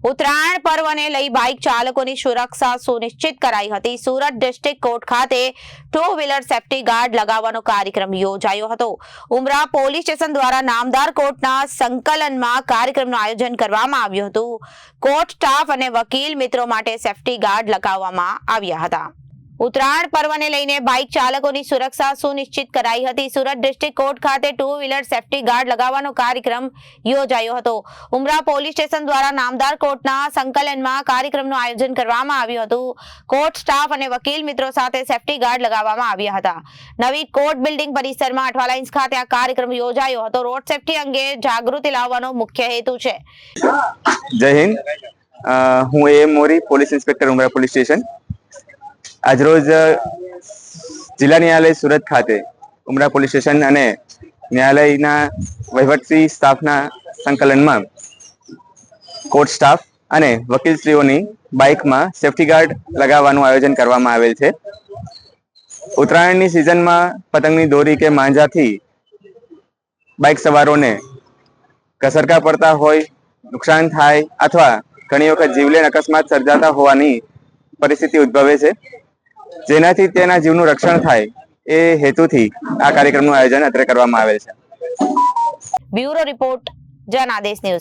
ઉત્તરાયણ પર્વને લઈ બાઇક ચાલકોની સુરક્ષા સુનિશ્ચિત કરાઈ હતી। સુરત ડિસ્ટ્રિક્ટ કોર્ટ ખાતે 2 વ્હીલર સેફટી ગાર્ડ લગાવવાનો કાર્યક્રમ યોજાયો હતો। ઉમરા પોલીસ સ્ટેશન દ્વારા નામદાર કોર્ટના સંકલનમાં કાર્યક્રમનું આયોજન કરવામાં આવ્યું હતું। કોર્ટ સ્ટાફ અને વકીલ મિત્રો માટે સેફટી ગાર્ડ લગાવવામાં આવ્યા હતા। ઉત્તરાયણ પર્વને લઈને બાઇક ચાલકોની સુરક્ષા સુનિશ્ચિત કરાઈ હતી। સુરત ડિસ્ટ્રિક્ટ કોર્ટ ખાતે 2 વ્હીલર સેફટી ગાર્ડ લગાવવાનો કાર્યક્રમ યોજાયો હતો। ઉમરા પોલીસ સ્ટેશન દ્વારા નામદાર કોર્ટના સંકલનમાં કાર્યક્રમનું આયોજન કરવામાં આવ્યું હતું। કોર્ટ સ્ટાફ અને વકીલ મિત્રો સાથે સેફટી ગાર્ડ લગાવવામાં આવ્યા હતા। નવી કોર્ટ બિલ્ડિંગ પરિસરમાં અઠવા લાઇન્સ ખાતે આ કાર્યક્રમ યોજાયો હતો। રોડ સેફટી અંગે જાગૃતિ લાવવાનો મુખ્ય હેતુ છે। જય હિન્દ। હું એ મોરી, પોલીસ ઇન્સ્પેક્ટર, ઉમરા પોલીસ સ્ટેશન। આજરોજ જિલ્લા ન્યાયાલય સુરત ખાતે ઉમરા પોલીસ સ્ટેશન અને ન્યાયાલયના વહીવટી સ્ટાફના સંકલનમાં કોર્ટ સ્ટાફ અને વકીલશ્રીઓની બાઇકમાં સેફટી ગાર્ડ લગાવવાનું આયોજન કરવામાં આવેલ છે। ઉત્તરાયણની સિઝનમાં પતંગની દોરી કે માંજાથી બાઇક સવારોને ઘસરકા પડતા હોય, નુકસાન થાય અથવા ઘણી વખત જીવલેણ અકસ્માત સર્જાતા હોવાની પરિસ્થિતિ ઉદ્ભવે છે, જેનાથી તેના જીવનું રક્ષણ થાય એ હેતુથી આ કાર્યક્રમનું આયોજન અત્રે કરવામાં આવેલ છે। Bureau report, Janadesh news.